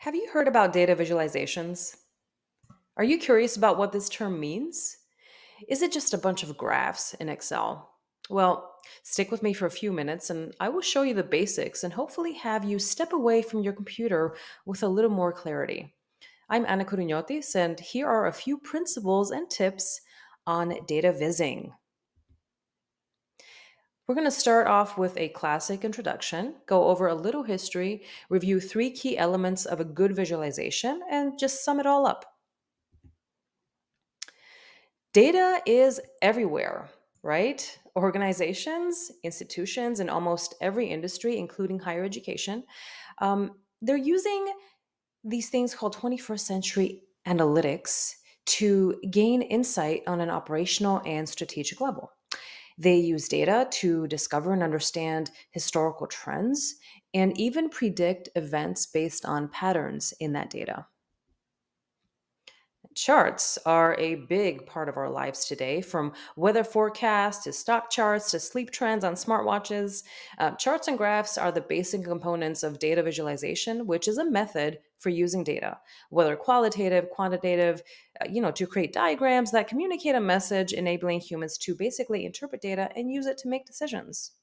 Have you heard about data visualizations? Are you curious about what this term means? Is it just a bunch of graphs in Excel? Well, stick with me for a few minutes and I will show you the basics and hopefully have you step away from your computer with a little more clarity. I'm Anna Kourouniotis, and here are a few principles and tips on data vising. We're going to start off with a classic introduction, go over a little history, review three key elements of a good visualization, and just sum it all up. Data is everywhere, right? Organizations, institutions, and almost every industry, including higher education, they're using these things called 21st century analytics to gain insight on an operational and strategic level. They use data to discover and understand historical trends and even predict events based on patterns in that data. Charts are a big part of our lives today, from weather forecasts to stock charts to sleep trends on smartwatches. Charts and graphs are the basic components of data visualization, which is a method for using data, whether qualitative, quantitative, to create diagrams that communicate a message, enabling humans to basically interpret data and use it to make decisions.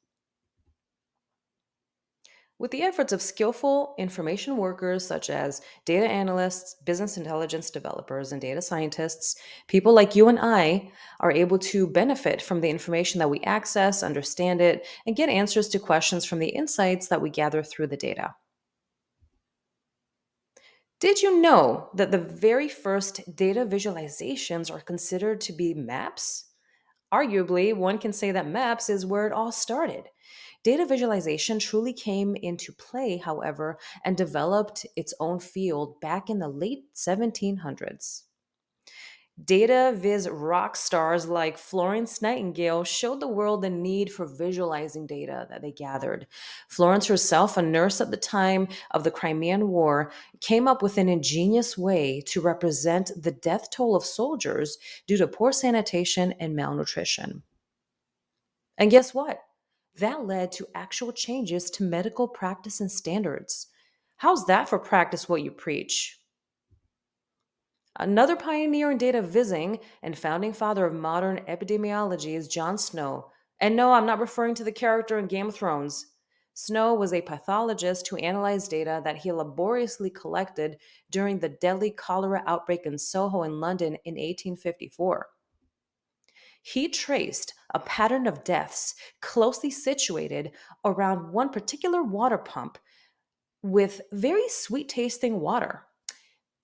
With the efforts of skillful information workers such as data analysts, business intelligence developers, and data scientists, people like you and I are able to benefit from the information that we access, understand it, and get answers to questions from the insights that we gather through the data. Did you know that the very first data visualizations are considered to be maps? Arguably, one can say that maps is where it all started. Data visualization truly came into play, however, and developed its own field back in the late 1700s. Data viz rock stars like Florence Nightingale showed the world the need for visualizing data that they gathered. Florence herself, a nurse at the time of the Crimean War, came up with an ingenious way to represent the death toll of soldiers due to poor sanitation and malnutrition. And guess what? That led to actual changes to medical practice and standards. How's that for practice what you preach? Another pioneer in data vising and founding father of modern epidemiology is John Snow. And no, I'm not referring to the character in Game of Thrones. Snow was a pathologist who analyzed data that he laboriously collected during the deadly cholera outbreak in Soho in London in 1854. He traced a pattern of deaths closely situated around one particular water pump with very sweet tasting water.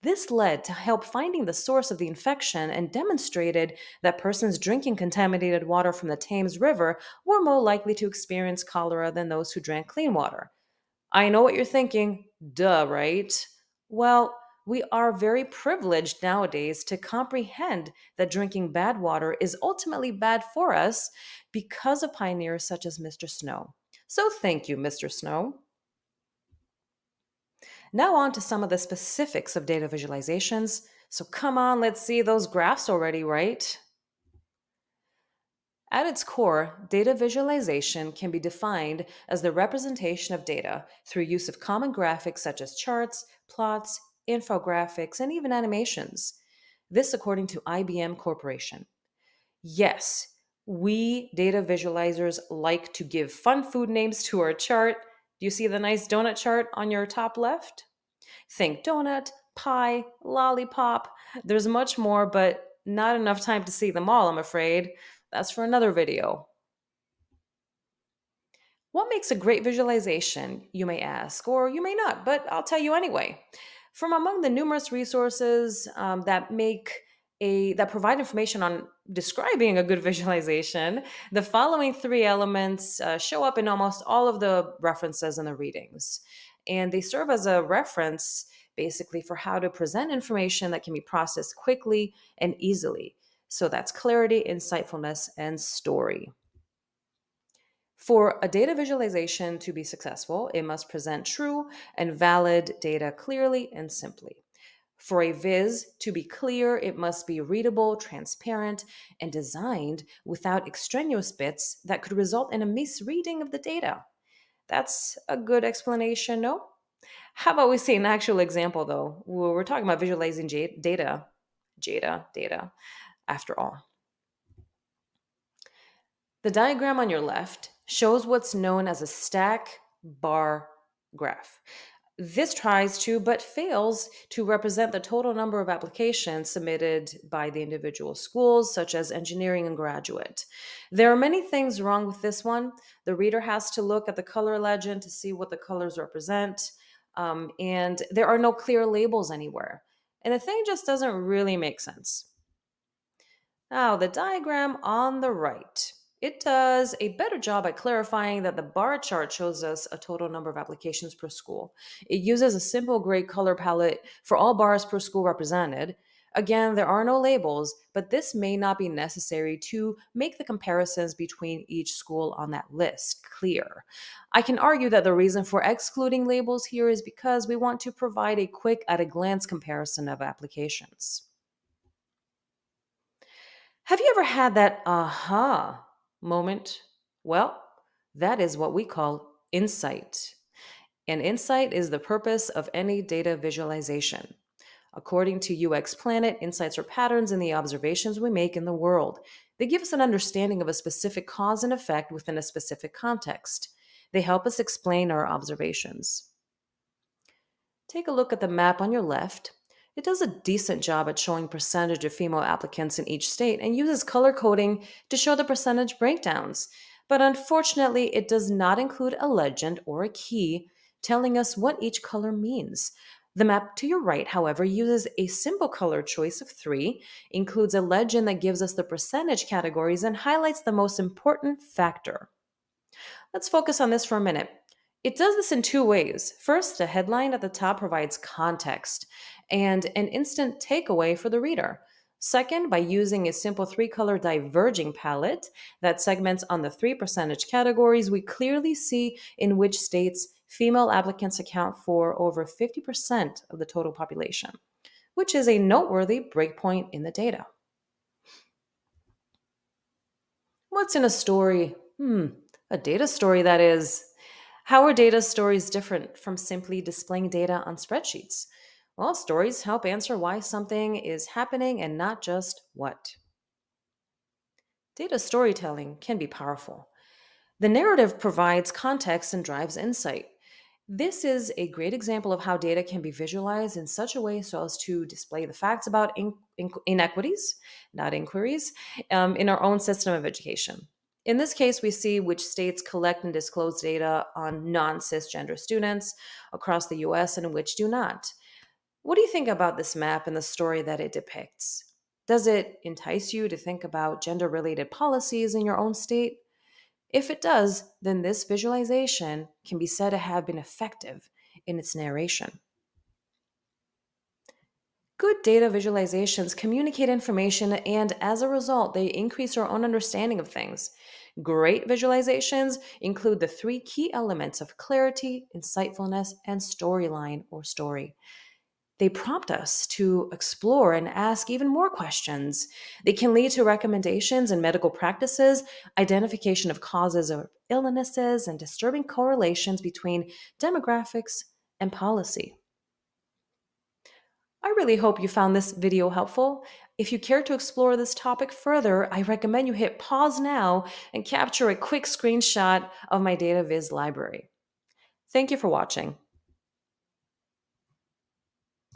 This led to help finding the source of the infection and demonstrated that persons drinking contaminated water from the Thames River were more likely to experience cholera than those who drank clean water. I know what you're thinking. Duh, right? Well, we are very privileged nowadays to comprehend that drinking bad water is ultimately bad for us because of pioneers such as Mr. Snow. So thank you, Mr. Snow. Now, on to some of the specifics of data visualizations. So, come on, let's see those graphs already, right? At its core, data visualization can be defined as the representation of data through use of common graphics such as charts, plots, infographics, and even animations. This according to IBM Corporation. Yes, we data visualizers like to give fun food names to our chart. Do you see the nice donut chart on your top left? Think donut, pie, lollipop. There's much more, but not enough time to see them all, I'm afraid. That's for another video. What makes a great visualization, you may ask, or you may not, but I'll tell you anyway. From among the numerous resources that provide information on describing a good visualization, the following three elements show up in almost all of the references and the readings, and they serve as a reference basically for how to present information that can be processed quickly and easily. So that's clarity, insightfulness, and story. For a data visualization to be successful, it must present true and valid data clearly and simply. For a viz to be clear, it must be readable, transparent, and designed without extraneous bits that could result in a misreading of the data. That's a good explanation, no? How about we see an actual example, though? We're talking about visualizing data, after all. The diagram on your left shows what's known as a stack bar graph. This tries to, but fails to represent the total number of applications submitted by the individual schools, such as engineering and graduate. There are many things wrong with this one. The reader has to look at the color legend to see what the colors represent, and there are no clear labels anywhere. And the thing just doesn't really make sense. Now, the diagram on the right. It does a better job at clarifying that the bar chart shows us a total number of applications per school. It uses a simple gray color palette for all bars per school represented. Again, there are no labels, but this may not be necessary to make the comparisons between each school on that list clear. I can argue that the reason for excluding labels here is because we want to provide a quick at a glance comparison of applications. Have you ever had that aha moment? Well, that is what we call insight. And insight is the purpose of any data visualization. According to UX Planet, insights are patterns in the observations we make in the world. They give us an understanding of a specific cause and effect within a specific context. They help us explain our observations. Take a look at the map on your left. It does a decent job at showing percentage of female applicants in each state and uses color coding to show the percentage breakdowns. But unfortunately, it does not include a legend or a key telling us what each color means. The map to your right, however, uses a simple color choice of three, includes a legend that gives us the percentage categories, and highlights the most important factor. Let's focus on this for a minute. It does this in two ways. First, the headline at the top provides context and an instant takeaway for the reader. Second, by using a simple three color diverging palette that segments on the three percentage categories, we clearly see in which states female applicants account for over 50% of the total population, which is a noteworthy breakpoint in the data. What's in a story? A data story, that is. How are data stories different from simply displaying data on spreadsheets? Well, stories help answer why something is happening and not just what. Data storytelling can be powerful. The narrative provides context and drives insight. This is a great example of how data can be visualized in such a way so as to display the facts about inequities, not inquiries, in our own system of education. In this case, we see which states collect and disclose data on non cisgender students across the US and which do not. What do you think about this map and the story that it depicts? Does it entice you to think about gender related policies in your own state? If it does, then this visualization can be said to have been effective in its narration. Good data visualizations communicate information, and as a result, they increase our own understanding of things. Great visualizations include the three key elements of clarity, insightfulness, and storyline or story. They prompt us to explore and ask even more questions. They can lead to recommendations in medical practices, identification of causes of illnesses, and disturbing correlations between demographics and policy. I really hope you found this video helpful. If you care to explore this topic further, I recommend you hit pause now and capture a quick screenshot of my DataViz library. Thank you for watching.